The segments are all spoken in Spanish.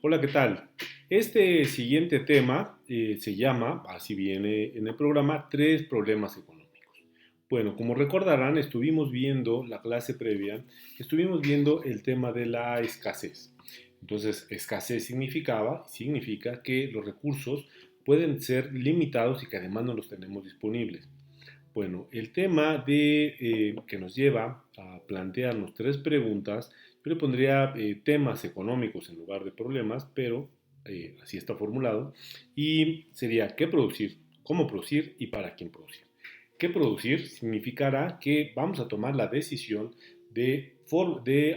Hola, ¿qué tal? Este siguiente tema se llama, así viene en el programa, tres problemas económicos. Bueno, como recordarán, estuvimos viendo la clase previa, estuvimos viendo el tema de la escasez. Entonces, escasez significa que los recursos pueden ser limitados y que además no los tenemos disponibles. Bueno, el tema que nos lleva a plantearnos tres preguntas, yo le pondría temas económicos en lugar de problemas, pero así está formulado, y sería qué producir, cómo producir y para quién producir. ¿Qué producir? Significará que vamos a tomar la decisión de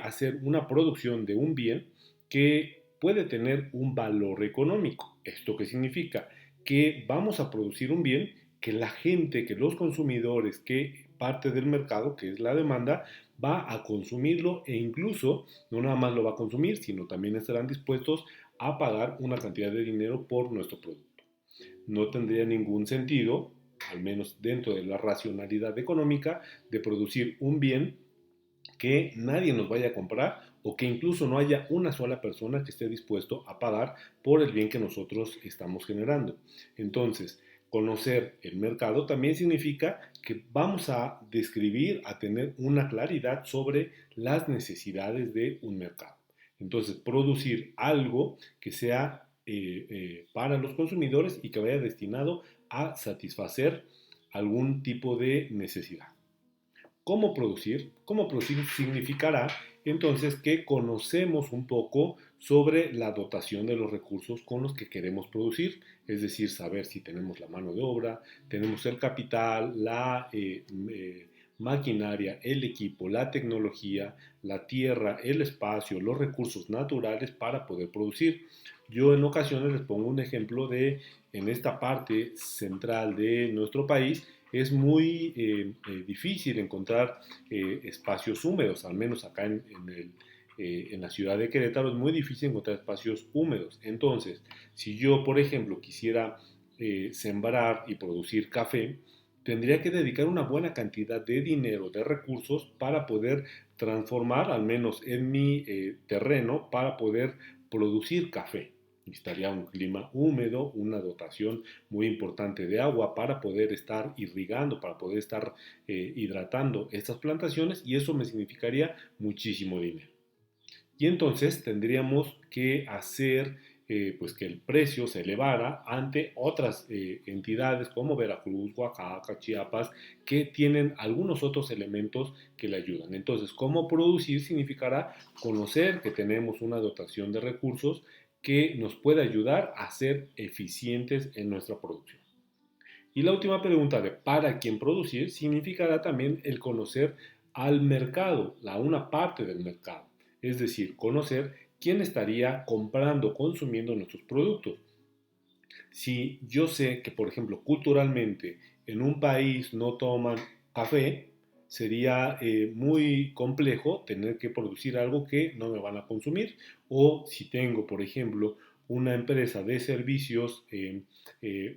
hacer una producción de un bien que puede tener un valor económico. ¿Esto qué significa? Que vamos a producir un bien que la gente, que los consumidores, que parte del mercado, que es la demanda, va a consumirlo e incluso no nada más lo va a consumir, sino también estarán dispuestos a pagar una cantidad de dinero por nuestro producto. No tendría ningún sentido, al menos dentro de la racionalidad económica, de producir un bien que nadie nos vaya a comprar o que incluso no haya una sola persona que esté dispuesto a pagar por el bien que nosotros estamos generando. Entonces, conocer el mercado también significa que vamos a describir, a tener una claridad sobre las necesidades de un mercado. Entonces, producir algo que sea para los consumidores y que vaya destinado a satisfacer algún tipo de necesidad. ¿Cómo producir? ¿Cómo producir significará entonces que conocemos un poco sobre la dotación de los recursos con los que queremos producir? Es decir, saber si tenemos la mano de obra, tenemos el capital, la maquinaria, el equipo, la tecnología, la tierra, el espacio, los recursos naturales para poder producir. Yo en ocasiones les pongo un ejemplo de en esta parte central de nuestro país es muy difícil encontrar espacios húmedos, al menos acá en la ciudad de Querétaro es muy difícil encontrar espacios húmedos. Entonces, si yo, por ejemplo, quisiera sembrar y producir café, tendría que dedicar una buena cantidad de dinero, de recursos, para poder transformar, al menos en mi terreno, para poder producir café. Necesitaría un clima húmedo, una dotación muy importante de agua para poder estar irrigando, para poder estar hidratando estas plantaciones y eso me significaría muchísimo dinero. Y entonces tendríamos que hacer pues que el precio se elevara ante otras entidades como Veracruz, Oaxaca, Chiapas, que tienen algunos otros elementos que le ayudan. Entonces, ¿cómo producir? Significará conocer que tenemos una dotación de recursos que nos puede ayudar a ser eficientes en nuestra producción. Y la última pregunta de para quién producir significará también el conocer al mercado, una parte del mercado. Es decir, conocer quién estaría comprando, consumiendo nuestros productos. Si yo sé que, por ejemplo, culturalmente en un país no toman café, sería muy complejo tener que producir algo que no me van a consumir. O si tengo, por ejemplo, una empresa de servicios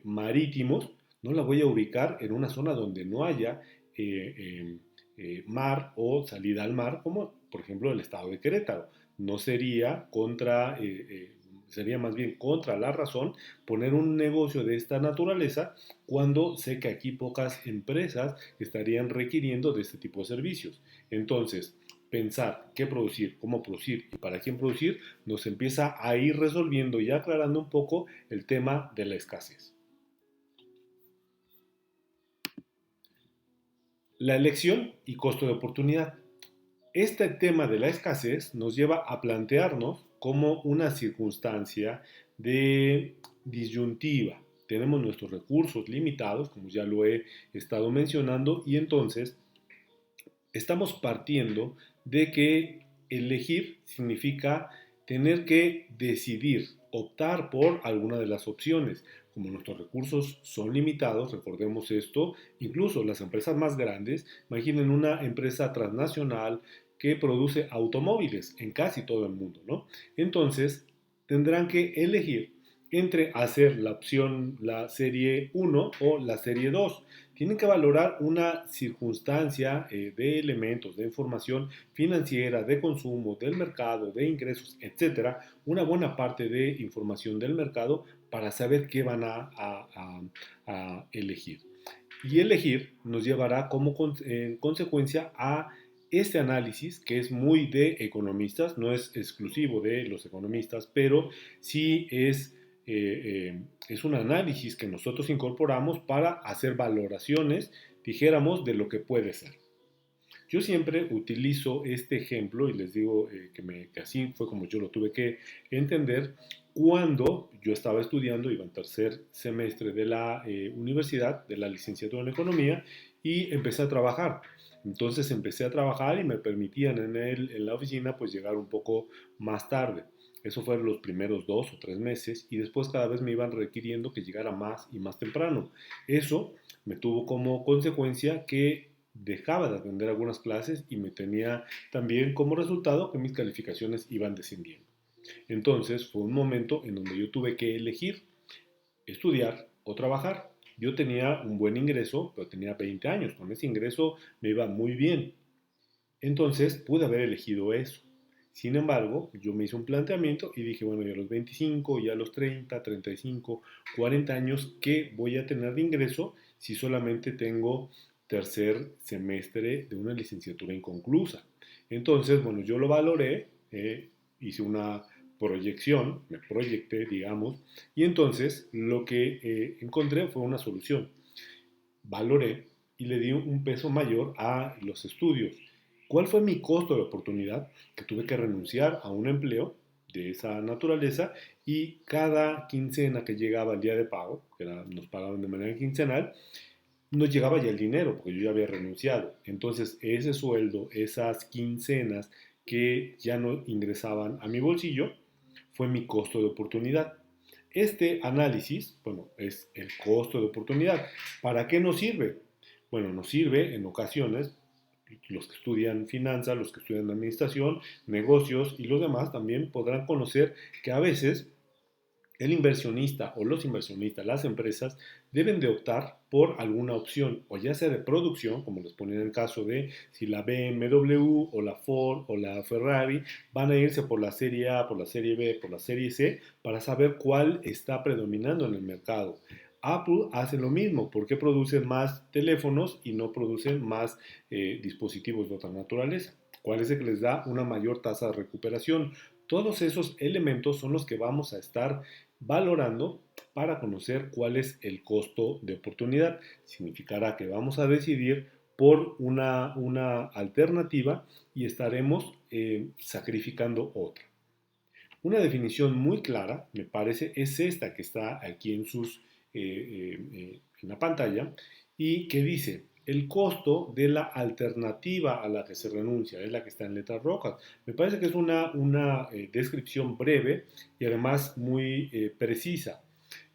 marítimos, no la voy a ubicar en una zona donde no haya mar o salida al mar, como por ejemplo el estado de Querétaro. No sería sería más bien contra la razón poner un negocio de esta naturaleza cuando sé que aquí pocas empresas estarían requiriendo de este tipo de servicios. Entonces, pensar qué producir, cómo producir y para quién producir nos empieza a ir resolviendo y aclarando un poco el tema de la escasez. La elección y costo de oportunidad. Este tema de la escasez nos lleva a plantearnos como una circunstancia de disyuntiva. Tenemos nuestros recursos limitados, como ya lo he estado mencionando, y entonces estamos partiendo de que elegir significa tener que decidir, optar por alguna de las opciones. Como nuestros recursos son limitados, recordemos esto, incluso las empresas más grandes, imaginen una empresa transnacional que produce automóviles en casi todo el mundo, ¿no? Entonces, tendrán que elegir entre hacer la opción, la serie 1 o la serie 2. Tienen que valorar una circunstancia de elementos, de información financiera, de consumo, del mercado, de ingresos, etcétera, una buena parte de información del mercado para saber qué van a elegir. Y elegir nos llevará como en consecuencia a este análisis que es muy de economistas, no es exclusivo de los economistas, pero sí es un análisis que nosotros incorporamos para hacer valoraciones, dijéramos, de lo que puede ser. Yo siempre utilizo este ejemplo y les digo que así fue como yo lo tuve que entender cuando yo estaba estudiando, iba en tercer semestre de la universidad, de la licenciatura en economía, y empecé a trabajar. Entonces empecé a trabajar y me permitían en la oficina pues llegar un poco más tarde. Eso fueron los primeros 2 o 3 meses y después cada vez me iban requiriendo que llegara más y más temprano. Eso me tuvo como consecuencia que dejaba de atender algunas clases y me tenía también como resultado que mis calificaciones iban descendiendo. Entonces fue un momento en donde yo tuve que elegir estudiar o trabajar. Yo tenía un buen ingreso, pero tenía 20 años. Con ese ingreso me iba muy bien. Entonces pude haber elegido eso. Sin embargo, yo me hice un planteamiento y dije, bueno, ya a los 25, ya a los 30, 35, 40 años, ¿qué voy a tener de ingreso si solamente tengo tercer semestre de una licenciatura inconclusa? Entonces, bueno, yo lo valoré, hice una proyección, me proyecté, digamos, y entonces lo que encontré fue una solución. Valoré y le di un peso mayor a los estudios. ¿Cuál fue mi costo de oportunidad? Que tuve que renunciar a un empleo de esa naturaleza y cada quincena que llegaba el día de pago, nos pagaban de manera quincenal, no llegaba ya el dinero porque yo ya había renunciado. Entonces ese sueldo, esas quincenas que ya no ingresaban a mi bolsillo, fue mi costo de oportunidad. Este análisis, bueno, es el costo de oportunidad. ¿Para qué nos sirve? Bueno, nos sirve en ocasiones, los que estudian finanzas, los que estudian administración, negocios y los demás también podrán conocer que a veces el inversionista o los inversionistas, las empresas, deben de optar por alguna opción, o ya sea de producción, como les ponía en el caso de si la BMW o la Ford o la Ferrari van a irse por la serie A, por la serie B, por la serie C, para saber cuál está predominando en el mercado. Apple hace lo mismo, ¿por qué producen más teléfonos y no producen más dispositivos de otra naturaleza? ¿Cuál es el que les da una mayor tasa de recuperación? Todos esos elementos son los que vamos a estar valorando para conocer cuál es el costo de oportunidad. Significará que vamos a decidir por una alternativa y estaremos sacrificando otra. Una definición muy clara, me parece, es esta que está aquí en la pantalla y que dice, el costo de la alternativa a la que se renuncia, es la que está en letras rojas. Me parece que es una descripción breve y además muy precisa.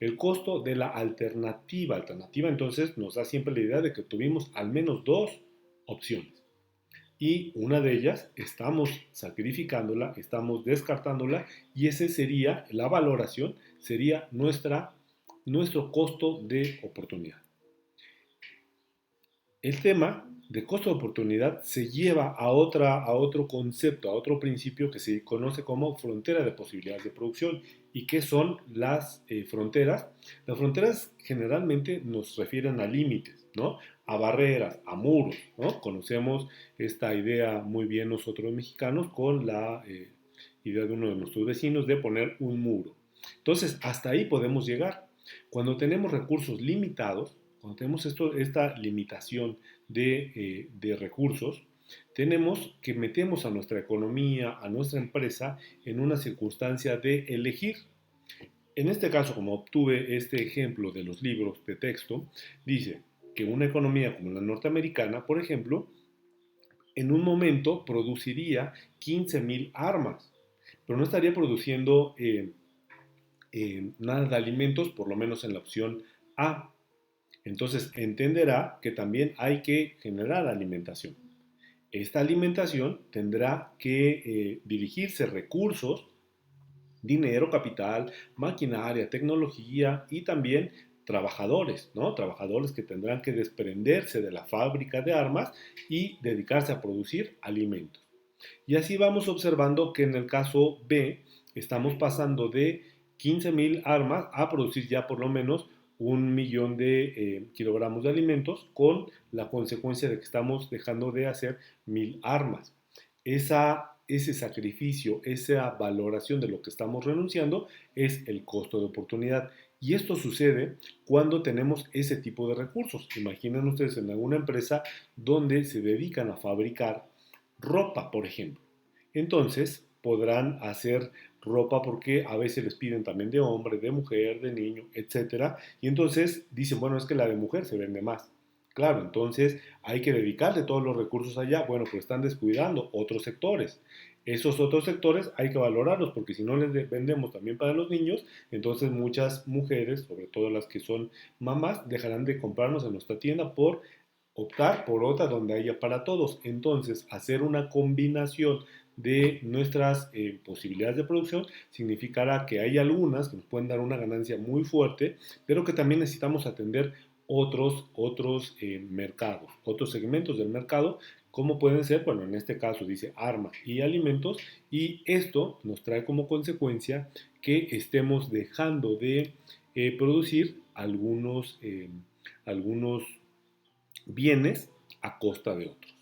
El costo de la alternativa. Alternativa entonces nos da siempre la idea de que tuvimos al menos dos opciones. Y una de ellas estamos sacrificándola, estamos descartándola y ese sería la valoración, sería nuestro costo de oportunidad. El tema de costo de oportunidad se lleva a otro concepto, a otro principio que se conoce como frontera de posibilidades de producción. ¿Y qué son las fronteras? Las fronteras generalmente nos refieren a límites, ¿no? A barreras, a muros, ¿no? Conocemos esta idea muy bien nosotros mexicanos con la idea de uno de nuestros vecinos de poner un muro. Entonces, hasta ahí podemos llegar. Cuando tenemos recursos limitados, cuando tenemos esta limitación de recursos, tenemos que metemos a nuestra economía, a nuestra empresa, en una circunstancia de elegir. En este caso, como obtuve este ejemplo de los libros de texto, dice que una economía como la norteamericana, por ejemplo, en un momento produciría 15,000 armas, pero no estaría produciendo nada de alimentos, por lo menos en la opción A. Entonces entenderá que también hay que generar alimentación. Esta alimentación tendrá que dirigirse recursos, dinero, capital, maquinaria, tecnología y también trabajadores, ¿no? Trabajadores que tendrán que desprenderse de la fábrica de armas y dedicarse a producir alimentos. Y así vamos observando que en el caso B estamos pasando de 15.000 armas a producir ya por lo menos 1 millón de kilogramos de alimentos, con la consecuencia de que estamos dejando de hacer 1.000 armas. Ese sacrificio, esa valoración de lo que estamos renunciando es el costo de oportunidad. Y esto sucede cuando tenemos ese tipo de recursos. Imaginen ustedes en alguna empresa donde se dedican a fabricar ropa, por ejemplo. Entonces podrán hacer ropa porque a veces les piden también de hombre, de mujer, de niño, etcétera. Y entonces dicen, bueno, es que la de mujer se vende más. Claro, entonces hay que dedicarle todos los recursos allá. Bueno, pues están descuidando otros sectores. Esos otros sectores hay que valorarlos porque si no les vendemos también para los niños, entonces muchas mujeres, sobre todo las que son mamás, dejarán de comprarnos en nuestra tienda por optar por otra donde haya para todos. Entonces, hacer una combinación de nuestras posibilidades de producción significará que hay algunas que nos pueden dar una ganancia muy fuerte, pero que también necesitamos atender otros mercados, otros segmentos del mercado, como pueden ser, bueno, en este caso dice armas y alimentos, y esto nos trae como consecuencia que estemos dejando de producir algunos bienes a costa de otros.